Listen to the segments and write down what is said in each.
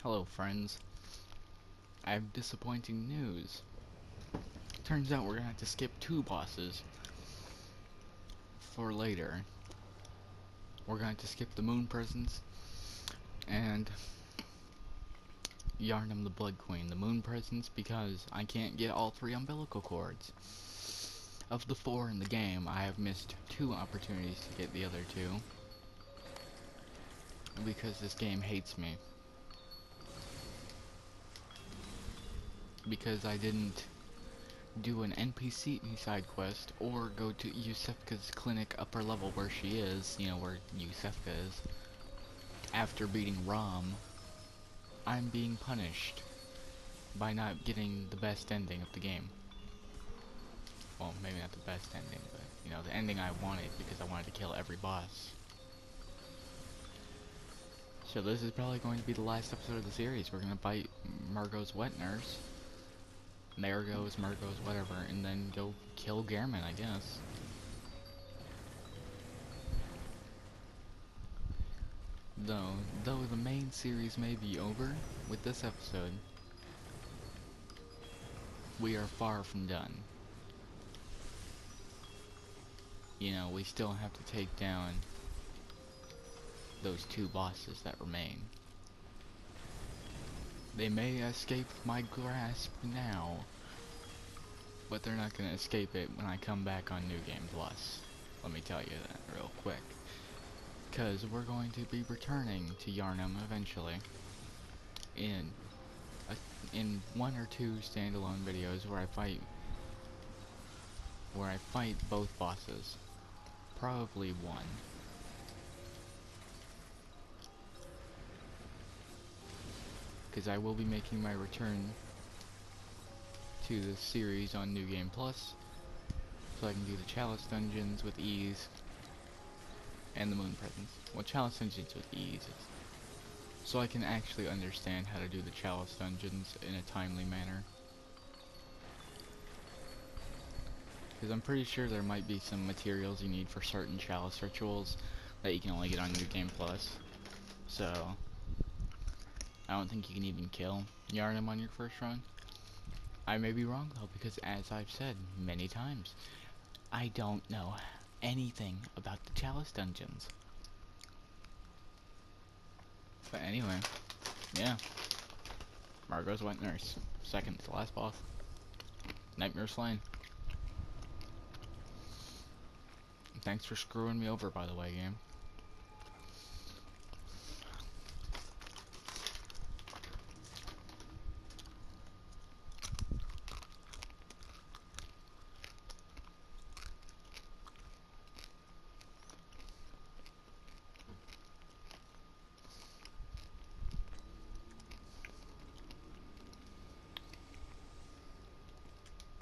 Hello friends, I have disappointing news. Turns out we're gonna have to skip two bosses for later. We're going to skip the Moon Presence and Yarnum the Blood Queen. The Moon Presence because I can't get all three umbilical cords. Of the four in the game, I have missed two opportunities to get the other two. Because this game hates me. Because I didn't do an NPC side quest or go to Yusefka's clinic upper level where she is, you know, where Yusefka is. After beating Rom, I'm being punished by not getting the best ending of the game. Well, maybe not the best ending, but, you know, the ending I wanted because I wanted to kill every boss. So this is probably going to be the last episode of the series. We're gonna fight Margot's wet nurse. There goes Margot's whatever, and then go kill Gehrman, I guess. Though the main series may be over, with this episode, we are far from done. You know, we still have to take down those two bosses that remain. They may escape my grasp now, but they're not gonna escape it when I come back on New Game Plus. Let me tell you that real quick. Because we're going to be returning to Yarnum eventually in one or two standalone videos where I fight both bosses. Probably one. Because I will be making my return to this series on New Game Plus, so I can do the Chalice Dungeons with ease, and the Moon Presence. Well, Chalice Dungeons with ease, so I can actually understand how to do the Chalice Dungeons in a timely manner. Because I'm pretty sure there might be some materials you need for certain Chalice rituals that you can only get on New Game Plus. So, I don't think you can even kill Yarnum on your first run. I may be wrong though, because as I've said many times, I don't know anything about the Chalice Dungeons. But anyway, yeah. Margot's wet nurse. Second to last boss. Nightmare Slain. Thanks for screwing me over, by the way, game.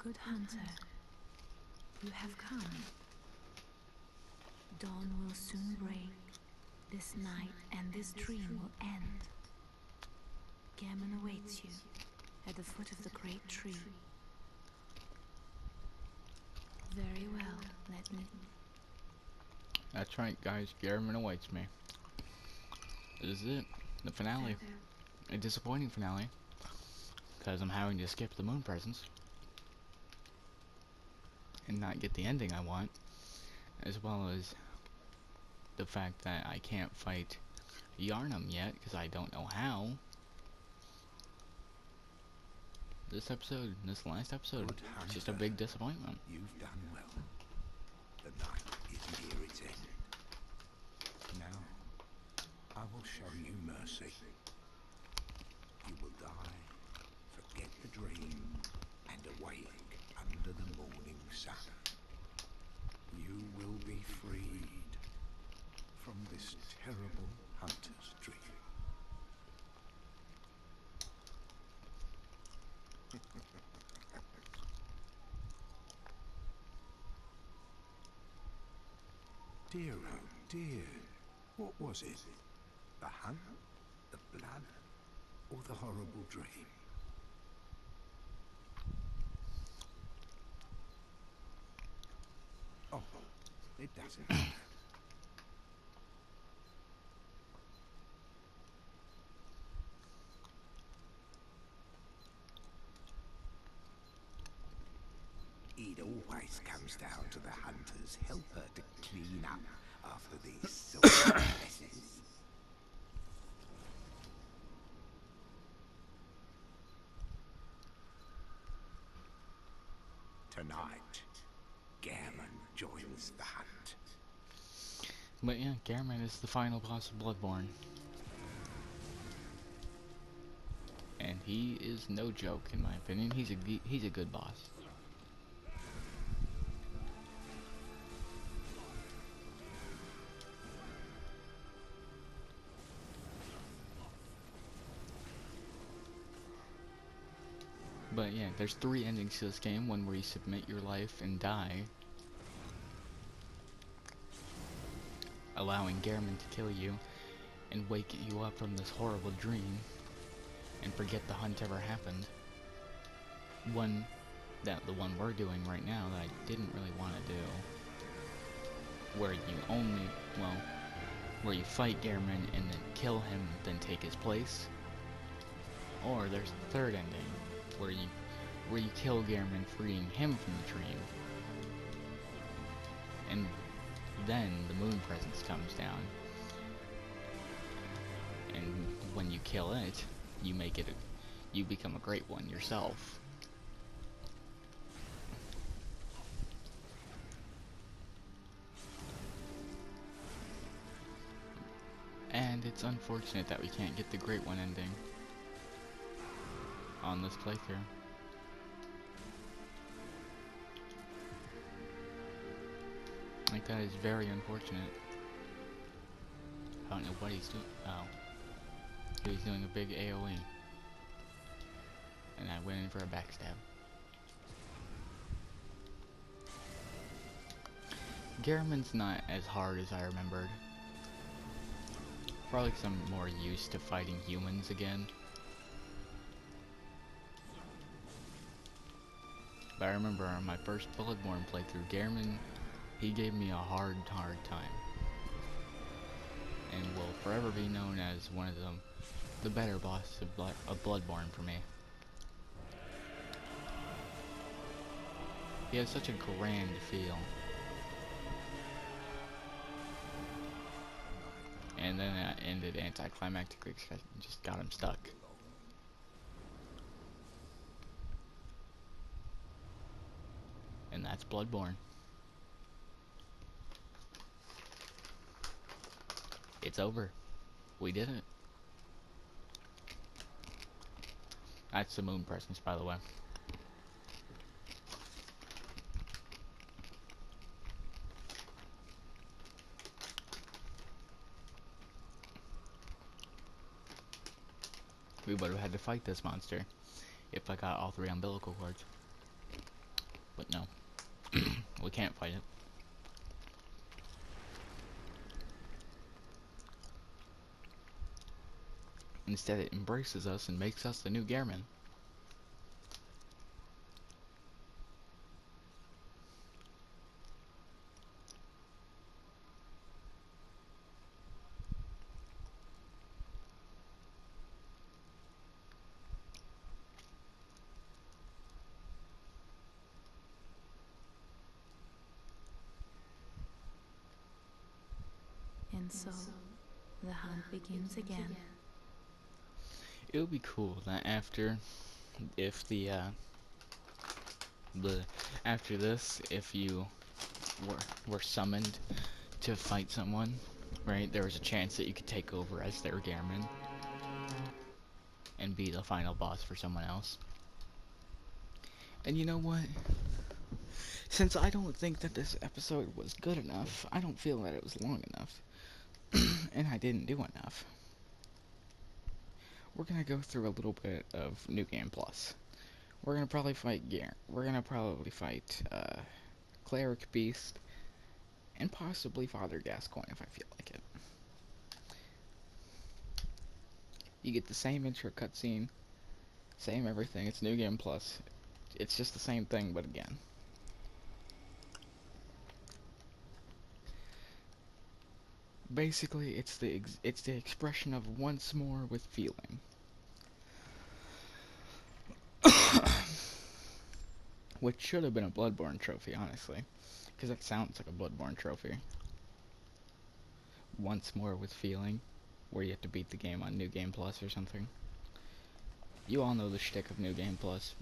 Good hunter, you have come. Dawn will soon break. This night and this dream will end. Gehrman awaits you at the foot of the great tree. Very well, let me... That's right, guys. Gehrman awaits me. This is it. The finale. A disappointing finale. Because I'm having to skip the Moon Presence. And not get the ending I want. As well as the fact that I can't fight Yarnum yet, because I don't know how. This last episode, is just a big disappointment. You've done well. The night is near its end. Now, I will show you mercy. You will die, forget the dream, and awake under the morning sun. You will be freed from this terrible hunter's dream. Dear, oh dear, what was it? The hunt, the blood, or the horrible dream? Oh, it doesn't matter. It always comes down to the hunter's helper to clean up after these silver messes. Tonight, Gammon joins the hunt. But yeah, Gammon is the final boss of Bloodborne. And he is no joke, in my opinion. He's a good boss. But yeah, there's 3 endings to this game. One where you submit your life and die, allowing Gammon to kill you and wake you up from this horrible dream and forget the hunt ever happened. The one we're doing right now that I didn't really want to do, where where you fight Gammon and then kill him, then take his place. Or there's the 3rd ending, where you kill Gammon, freeing him from the dream, and then the moon presence comes down, and when you kill it, you become a great one yourself. And it's unfortunate that we can't get the great one ending on this playthrough. Like, that is very unfortunate. I don't know what he's doing. Oh. He was doing a big AoE. And I went in for a backstab. Garriman's not as hard as I remembered. Probably because I'm more used to fighting humans again. But I remember on my first Bloodborne playthrough, Garriman, he gave me a hard time. And will forever be known as one of the better bosses of Bloodborne for me. He has such a grand feel. And then it ended anticlimactically because I just got him stuck. And that's Bloodborne. It's over. We did it. That's the moon presence, by the way. We would have had to fight this monster if I got all 3 umbilical cords. But no. We can't fight it. Instead, it embraces us and makes us the new Gammon. And so, the hunt begins again. It would be cool that after this, if you were summoned to fight someone, right, there was a chance that you could take over as their Gammon and be the final boss for someone else. And you know what? Since I don't think that this episode was good enough, I don't feel that it was long enough, and I didn't do enough, we're gonna go through a little bit of New Game Plus. We're gonna probably fight Cleric Beast, and possibly Father Gascoigne if I feel like it. You get the same intro cutscene, same everything. It's New Game Plus. It's just the same thing, but again. Basically, it's the expression of once more with feeling. which should have been a Bloodborne trophy, honestly, because that sounds like a Bloodborne trophy. Once more with feeling, where you have to beat the game on New Game Plus or something. You all know the shtick of New Game Plus.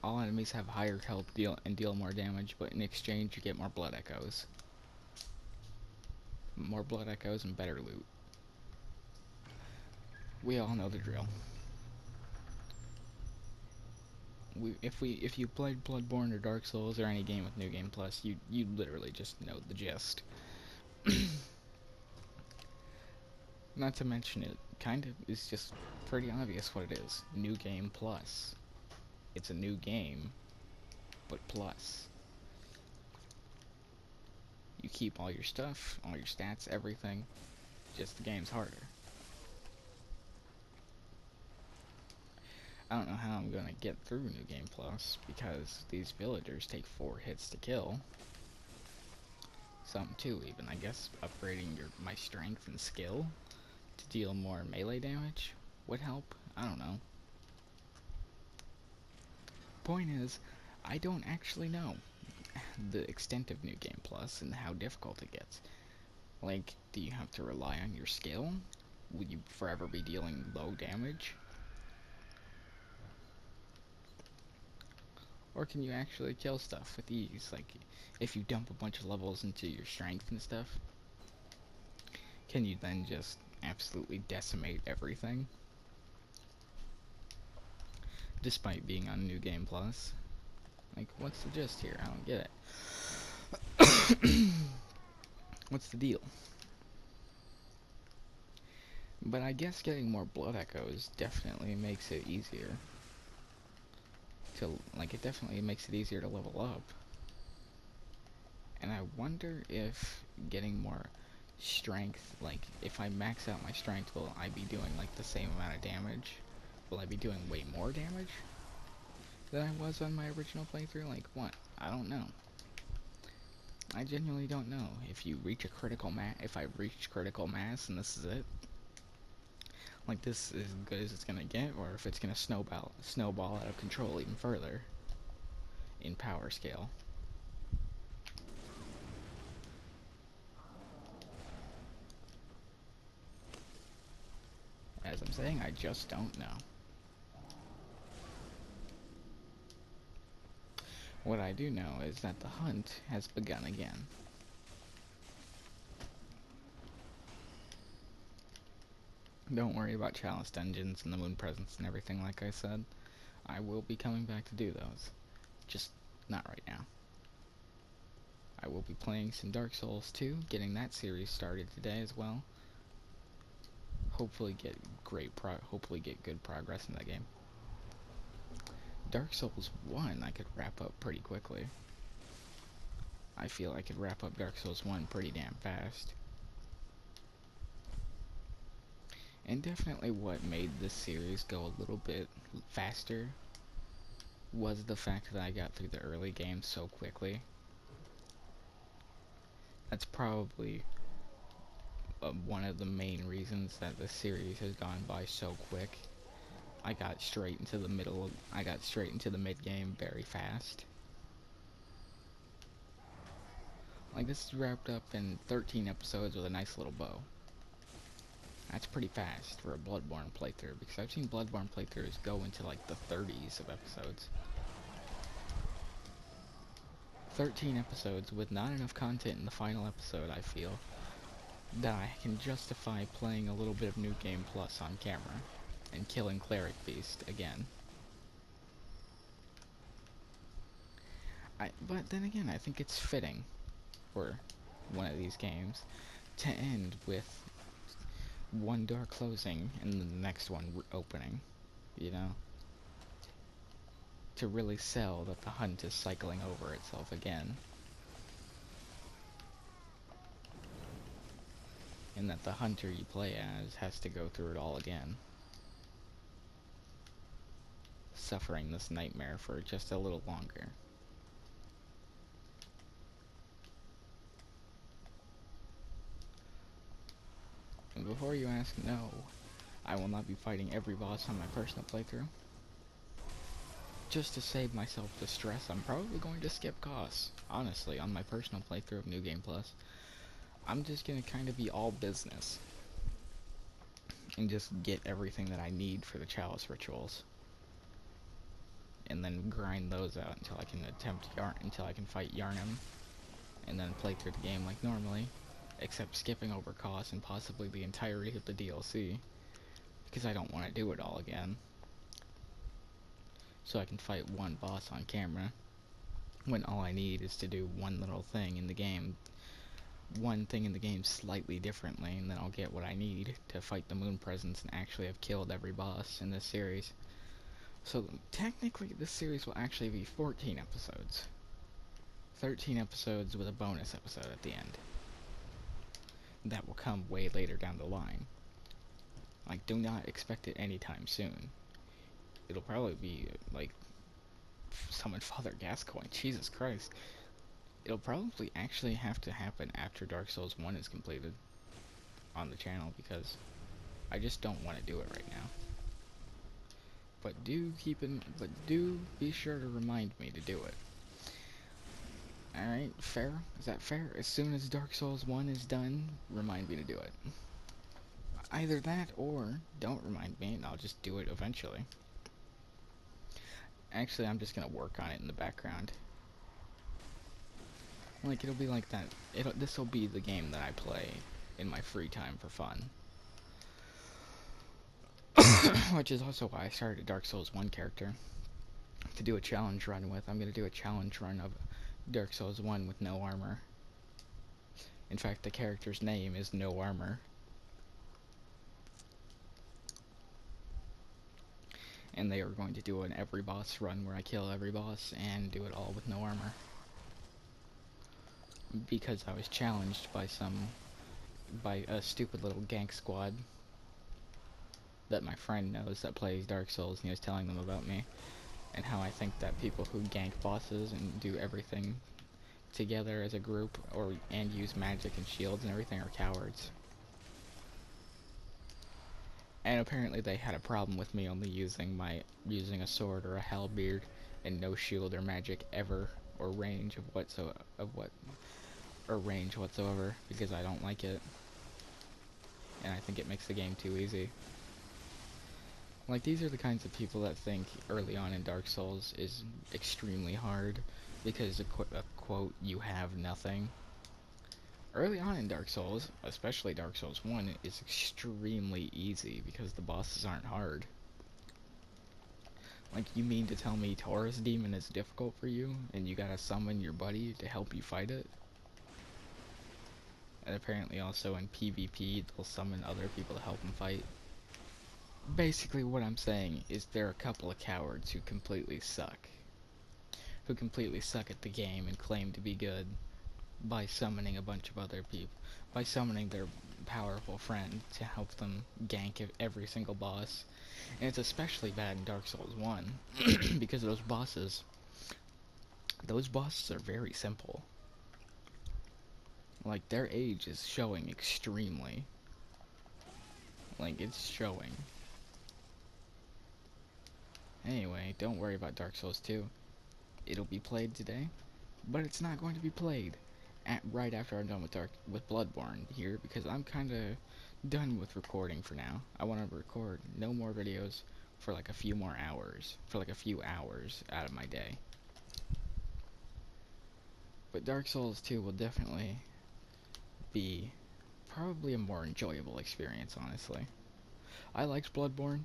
All enemies have higher health deal more damage, but in exchange you get more blood echoes. More blood echoes and better loot. We all know the drill. If you played Bloodborne or Dark Souls or any game with New Game Plus, you literally just know the gist. Not to mention it kind of is just pretty obvious what it is. New Game Plus. It's a new game, but plus. You keep all your stuff, all your stats, everything. Just the game's harder. I don't know how I'm gonna get through New Game Plus because these villagers take 4 hits to kill. Some 2 even, I guess. Upgrading my strength and skill to deal more melee damage would help. I don't know. Point is, I don't actually know the extent of New Game Plus and how difficult it gets. Like, do you have to rely on your skill? Will you forever be dealing low damage? Or can you actually kill stuff with ease? Like, if you dump a bunch of levels into your strength and stuff, can you then just absolutely decimate everything? Despite being on New Game Plus. Like, what's the gist here? I don't get it. What's the deal? But I guess getting more blood echoes definitely makes it easier it definitely makes it easier to level up. And I wonder if getting more strength, like, if I max out my strength, will I be doing, like, the same amount of damage? Will I be doing way more damage than I was on my original playthrough? Like, what? I don't know. I genuinely don't know. If you reach a critical if I reach critical mass and this is it, like, this is as good as it's gonna get, or if it's gonna snowball out of control even further in power scale. As I'm saying, I just don't know. What I do know is that the hunt has begun again. Don't worry about Chalice Dungeons and the Moon Presence and everything, like I said. I will be coming back to do those. Just not right now. I will be playing some Dark Souls 2, getting that series started today as well. Hopefully get good progress in that game. Dark Souls 1 I could wrap up pretty quickly. I feel I could wrap up Dark Souls 1 pretty damn fast. And definitely what made this series go a little bit faster was the fact that I got through the early game so quickly. That's probably one of the main reasons that the series has gone by so quick. I got straight into the mid game very fast. Like, this is wrapped up in 13 episodes with a nice little bow. That's pretty fast for a Bloodborne playthrough, because I've seen Bloodborne playthroughs go into like the 30s of episodes. 13 episodes with not enough content in the final episode, I feel, that I can justify playing a little bit of New Game Plus on camera and killing Cleric Beast again. But then again, I think it's fitting for one of these games to end with one door closing and the next one opening, you know? To really sell that the hunt is cycling over itself again. And that the hunter you play as has to go through it all again. Suffering this nightmare for just a little longer. And before you ask, no, I will not be fighting every boss on my personal playthrough. just to save myself the stress, I'm probably going to skip costs. Honestly, on my personal playthrough of New Game Plus, I'm just gonna kind of be all business and just get everything that I need for the chalice rituals, and then grind those out until I can fight Yarnum, and then play through the game like normally, except skipping over costs and possibly the entirety of the DLC, because I don't want to do it all again. So I can fight one boss on camera, when all I need is to do one little thing in the game, slightly differently, and then I'll get what I need to fight the Moon Presence and actually have killed every boss in this series. So technically this series will actually be 14 episodes. 13 episodes with a bonus episode at the end. That will come way later down the line. Like, do not expect it anytime soon. It'll probably be, like, summon Father Gascoigne, Jesus Christ. It'll probably actually have to happen after Dark Souls 1 is completed on the channel, because I just don't want to do it right now. But do be sure to remind me to do it. Alright, fair? Is that fair? As soon as Dark Souls 1 is done, remind me to do it. Either that, or don't remind me, and I'll just do it eventually. Actually, I'm just gonna work on it in the background. Like, it'll be like that. This'll be the game that I play in my free time for fun. Which is also why I started a Dark Souls 1 character to do a challenge run with. I'm gonna do a challenge run of Dark Souls 1 with no armor. In fact, the character's name is No Armor. And they are going to do an every boss run where I kill every boss and do it all with no armor. Because I was challenged by a stupid little gank squad that my friend knows that plays Dark Souls, and he was telling them about me and how I think that people who gank bosses and do everything together as a group and use magic and shields and everything are cowards. And apparently they had a problem with me only using a sword or a halberd and no shield or magic ever, or range whatsoever, because I don't like it. And I think it makes the game too easy. Like, these are the kinds of people that think early on in Dark Souls is extremely hard because quote, you have nothing. Early on in Dark Souls, especially Dark Souls 1, is extremely easy because the bosses aren't hard. Like, you mean to tell me Taurus Demon is difficult for you, and you gotta summon your buddy to help you fight it? And apparently also in PvP, they'll summon other people to help them fight. Basically what I'm saying is there are a couple of cowards who completely suck. Who completely suck at the game and claim to be good by summoning a bunch of other people. By summoning their powerful friend to help them gank every single boss. And it's especially bad in Dark Souls 1 because those bosses are very simple. Like, their age is showing extremely. Like, it's showing. Anyway, don't worry about Dark Souls 2. It'll be played today, but it's not going to be played right after I'm done with Bloodborne here, because I'm kind of done with recording for now. I want to record no more videos for like a few hours out of my day. But Dark Souls 2 will definitely be probably a more enjoyable experience, honestly. I liked Bloodborne.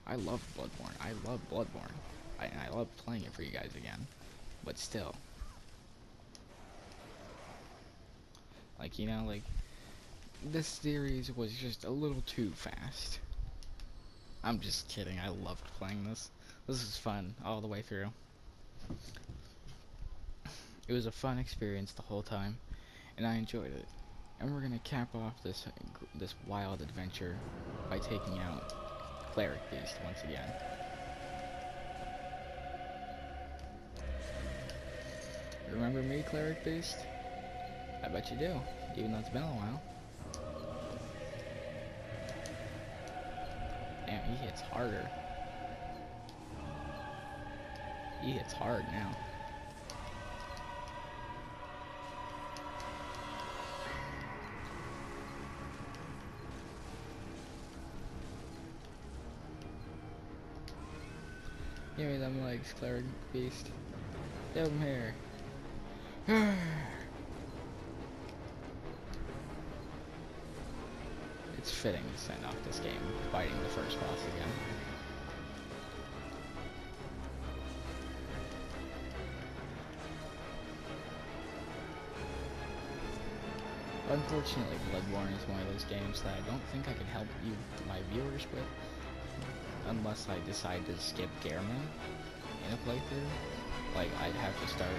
I loved Bloodborne. I love Bloodborne. I love playing it for you guys again. But still. Like, you know, like, this series was just a little too fast. I'm just kidding. I loved playing this. This was fun all the way through. It was a fun experience the whole time, and I enjoyed it. And we're gonna cap off this wild adventure by taking out Cleric Beast once again. Remember me, Cleric Beast? I bet you do, even though it's been a while. Damn, he hits harder. He hits hard now. Give me them legs, Cleric Beast. Get him here. It's fitting to send off this game fighting the first boss again. Unfortunately, Bloodborne is one of those games that I don't think I can help you, my viewers, with, unless I decide to skip Gehrman in a playthrough. Like, I'd have to start,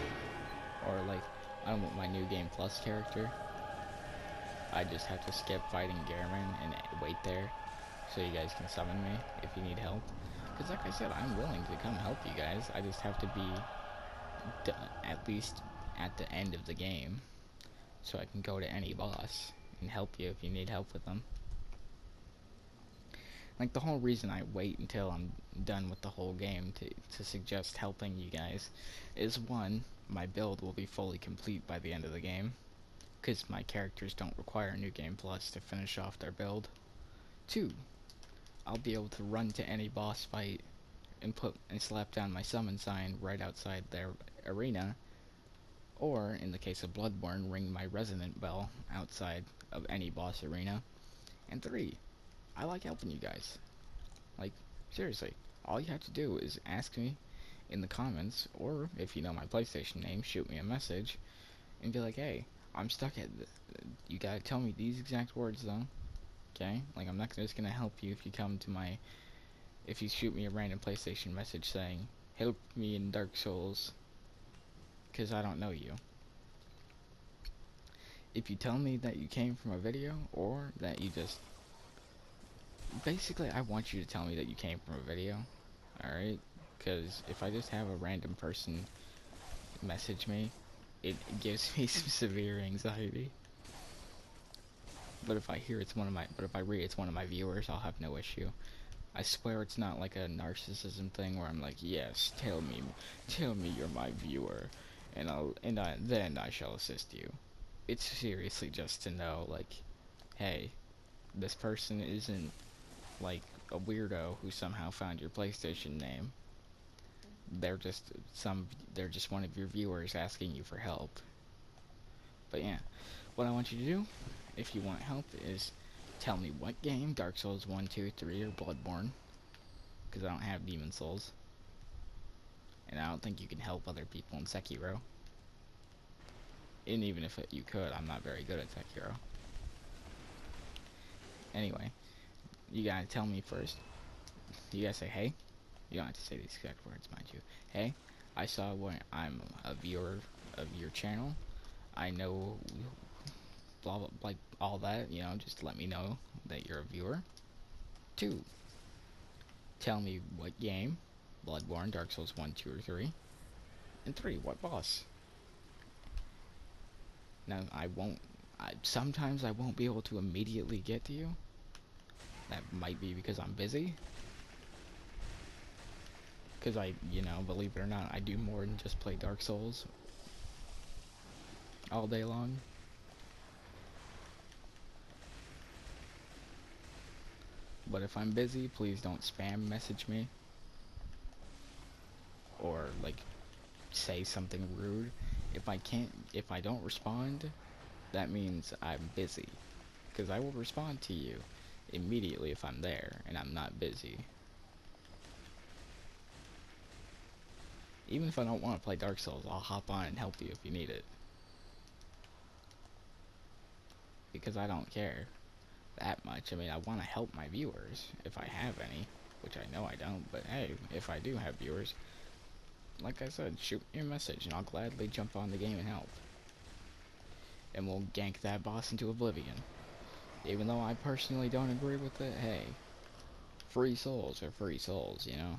or like, I don't want my New Game Plus character. I just have to skip fighting Gehrman and wait there, so you guys can summon me if you need help. Because like I said, I'm willing to come help you guys. I just have to be at least at the end of the game, so I can go to any boss and help you if you need help with them. Like, the whole reason I wait until I'm done with the whole game to suggest helping you guys is, one, my build will be fully complete by the end of the game, because my characters don't require New Game Plus to finish off their build. Two, I'll be able to run to any boss fight and slap down my summon sign right outside their arena, or, in the case of Bloodborne, ring my resonant bell outside of any boss arena. And three, I like helping you guys. Like, seriously, all you have to do is ask me in the comments, or if you know my PlayStation name, shoot me a message, and be like, hey, I'm stuck at you gotta tell me these exact words though, okay? Like, I'm not just gonna help you if you come to my, if you shoot me a random PlayStation message saying, help me in Dark Souls, because I don't know you. If you tell me that you came from a video, or that you just, basically, I want you to tell me that you came from a video, alright? Because if I just have a random person message me, it gives me some severe anxiety. But if I hear it's one of my, but if I read it's one of my viewers, I'll have no issue. I swear it's not like a narcissism thing where I'm like, yes, tell me you're my viewer, and then I shall assist you. It's seriously just to know, like, hey, this person isn't like a weirdo who somehow found your PlayStation name. They're just one of your viewers asking you for help. But yeah, what I want you to do, if you want help, is tell me what game, Dark Souls 1, 2, 3, or Bloodborne, because I don't have Demon Souls. And I don't think you can help other people in Sekiro. And even if you could, I'm not very good at Sekiro. Anyway, you gotta tell me first. You gotta say, hey. You don't have to say these exact words, mind you. Hey, I saw when I'm a viewer of your channel. I know, blah, blah, like, all that, you know, just let me know that you're a viewer. 2, tell me what game, Bloodborne, Dark Souls 1, 2, or 3. And 3, what boss. Now, sometimes I won't be able to immediately get to you. That might be because I'm busy. Because you know, believe it or not, I do more than just play Dark Souls all day long. But if I'm busy, please don't spam message me. Or, like, say something rude. If I don't respond, that means I'm busy. Because I will respond to you immediately if I'm there and I'm not busy. Even if I don't want to play Dark Souls, I'll hop on and help you if you need it. Because I don't care that much. I mean, I want to help my viewers, if I have any. Which I know I don't, but hey, if I do have viewers, like I said, shoot me a message and I'll gladly jump on the game and help. And we'll gank that boss into oblivion. Even though I personally don't agree with it, hey, free souls are free souls, you know?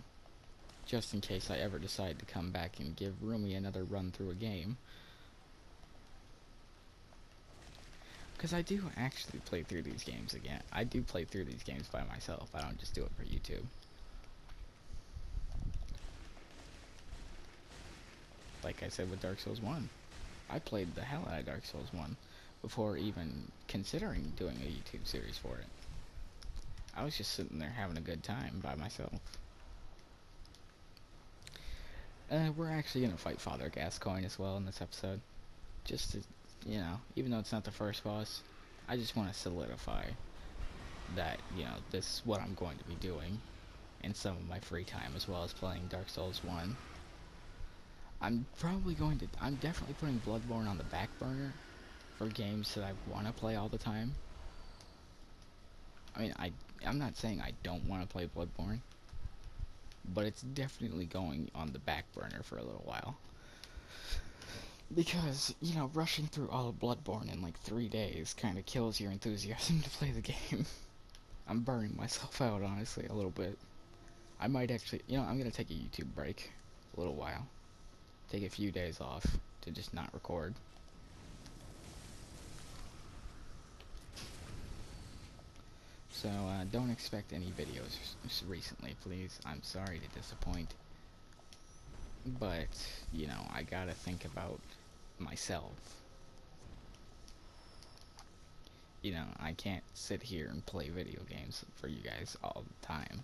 Just in case I ever decide to come back and give Rumi another run through a game. Because I do actually play through these games again. I do play through these games by myself. I don't just do it for YouTube. like I said with Dark Souls 1. I played the hell out of Dark Souls 1 before even considering doing a YouTube series for it. I was just sitting there having a good time by myself. We're actually gonna fight Father Gascoigne as well in this episode. Just to, you know, even though it's not the first boss, I just want to solidify that, you know, this is what I'm going to be doing in some of my free time, as well as playing Dark Souls 1. I'm definitely putting Bloodborne on the back burner for games that I want to play all the time. I mean, I'm not saying I don't want to play Bloodborne, but it's definitely going on the back burner for a little while. Because, you know, rushing through all of Bloodborne in like 3 days kind of kills your enthusiasm to play the game. I'm burning myself out, honestly, a little bit. I might actually, you know, I'm gonna take a YouTube break a little while. Take a few days off to just not record. So, don't expect any videos recently, please. I'm sorry to disappoint. But, you know, I gotta think about myself. You know, I can't sit here and play video games for you guys all the time.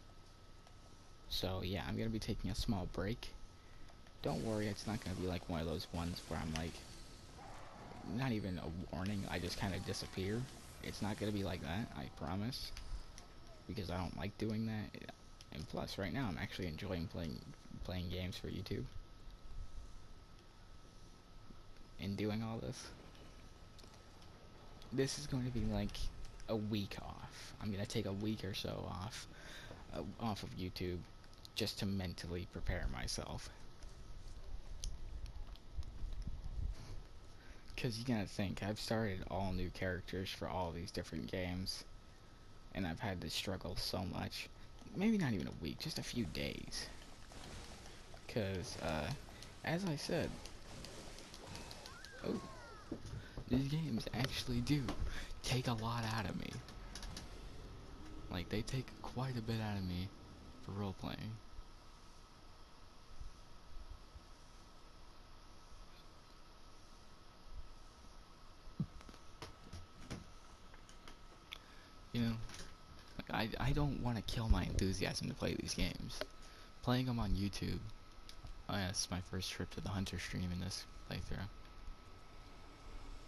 So, yeah, I'm gonna be taking a small break. Don't worry, it's not gonna be like one of those ones where I'm like, not even a warning, I just kind of disappear. It's not gonna be like that, I promise. Because I don't like doing that. And plus, right now, I'm actually enjoying playing games for YouTube. And doing all this. This is going to be like a week off. I'm gonna take a week or so off of YouTube, just to mentally prepare myself. Because you gotta think, I've started all new characters for all these different games, and I've had to struggle so much. Maybe not even a week, just a few days. Because, as I said, oh, these games actually do take a lot out of me. Like, they take quite a bit out of me for role-playing. You know, like, I don't want to kill my enthusiasm to play these games. Playing them on YouTube, oh yeah, it's my first trip to the Hunter stream in this playthrough.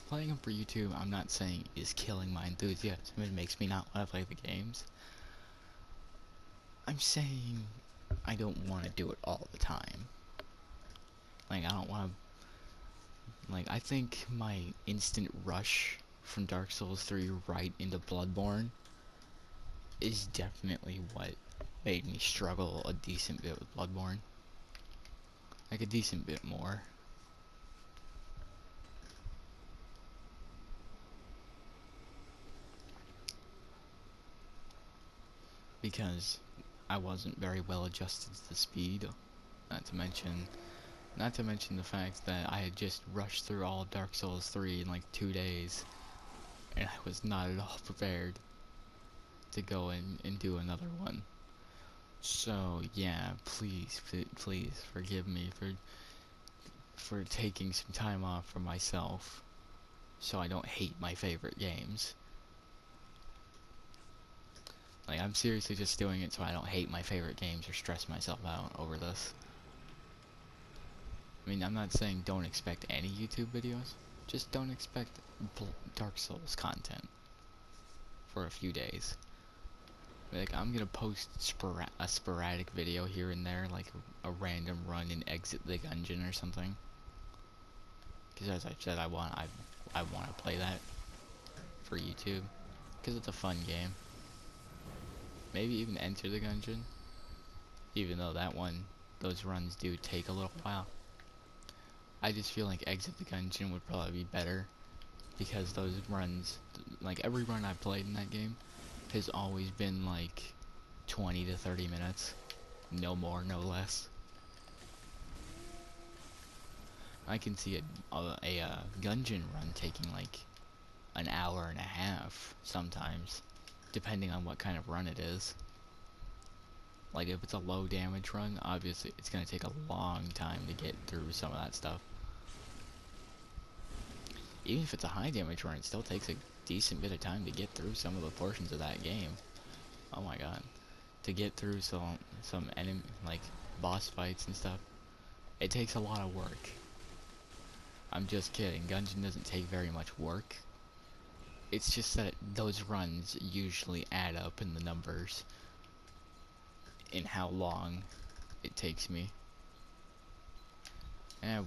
Playing them for YouTube, I'm not saying is killing my enthusiasm. It makes me not want to play the games. I'm saying I don't want to do it all the time. Like, I don't want to... Like, I think my instant rush from Dark Souls 3 right into Bloodborne is definitely what made me struggle a decent bit with Bloodborne. Like, a decent bit more. Because I wasn't very well adjusted to the speed. Not to mention the fact that I had just rushed through all of Dark Souls 3 in like 2 days, and I was not at all prepared to go in and do another one. So yeah, please forgive me for taking some time off for myself, so I don't hate my favorite games. Like, I'm seriously just doing it so I don't hate my favorite games or stress myself out over this. I mean, I'm not saying don't expect any YouTube videos, just don't expect Dark Souls content for a few days. Like, I'm gonna post a sporadic video here and there, like a random run and exit the dungeon or something. Because as I said, I want to play that for YouTube, because it's a fun game. Maybe even enter the dungeon, even though those runs do take a little while. I just feel like exit the dungeon would probably be better, because those runs, like every run I've played in that game, has always been like 20 to 30 minutes, no more, no less. I can see a dungeon run taking like an hour and a half sometimes, depending on what kind of run it is. Like, if it's a low damage run, obviously it's gonna take a long time to get through some of that stuff. Even if it's a high damage run, it still takes a decent bit of time to get through some of the portions of that game. Oh my god. To get through some enemy, like, boss fights and stuff, it takes a lot of work. I'm just kidding. Gungeon doesn't take very much work. It's just that those runs usually add up in the numbers in how long it takes me.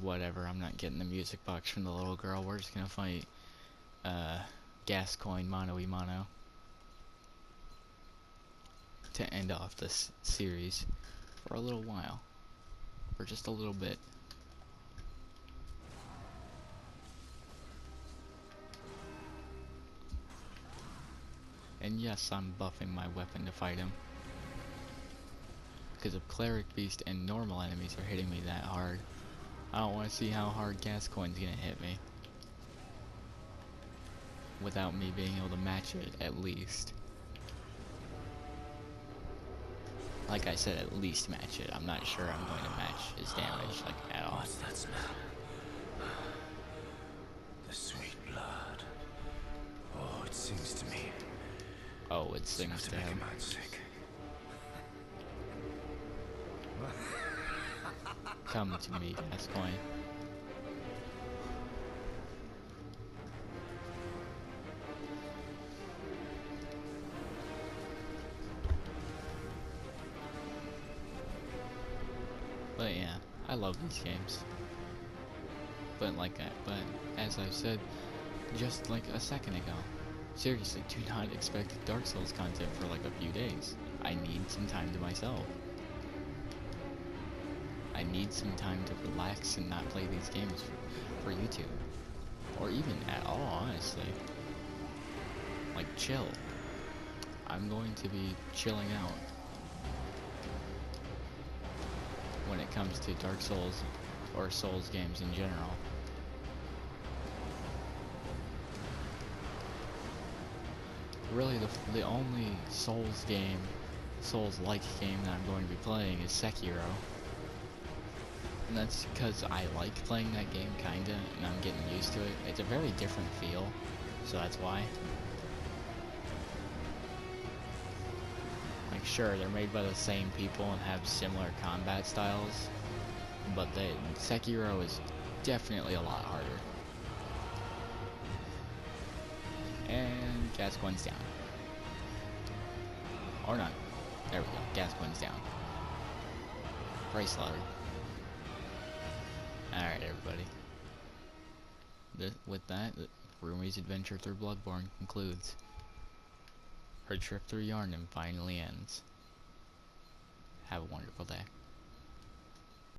Whatever, I'm not getting the music box from the little girl. We're just gonna fight Gascoigne mano-y-mano to end off this series for a little while. For just a little bit. And yes, I'm buffing my weapon to fight him. Because if Cleric, Beast, and normal enemies are hitting me that hard, I don't want to see how hard Gascoigne's gonna hit me. Without me being able to match it, at least. Like I said, at least match it. I'm not sure I'm going to match his damage, like, at all. What's that smell? The sweet blood. Oh, it sings to me. Oh, it sings to make him. him out sick. Come to me, Gascoigne. But yeah, I love these games. But as I said just like a second ago, seriously, do not expect Dark Souls content for like a few days. I need some time to myself. I need some time to relax and not play these games for YouTube. Or even at all, honestly. Like, chill. I'm going to be chilling out when it comes to Dark Souls or Souls games in general. Really, the only Souls-like game that I'm going to be playing is Sekiro. And that's because I like playing that game, kinda, and I'm getting used to it. It's a very different feel, so that's why. Like, sure, they're made by the same people and have similar combat styles, but Sekiro is definitely a lot harder. And Gascoigne's down. Or not. There we go. Gascoigne's down. Very slaughtered. Alright, everybody. With that, Rumi's adventure through Bloodborne concludes. Her trip through Yarnum finally ends. Have a wonderful day.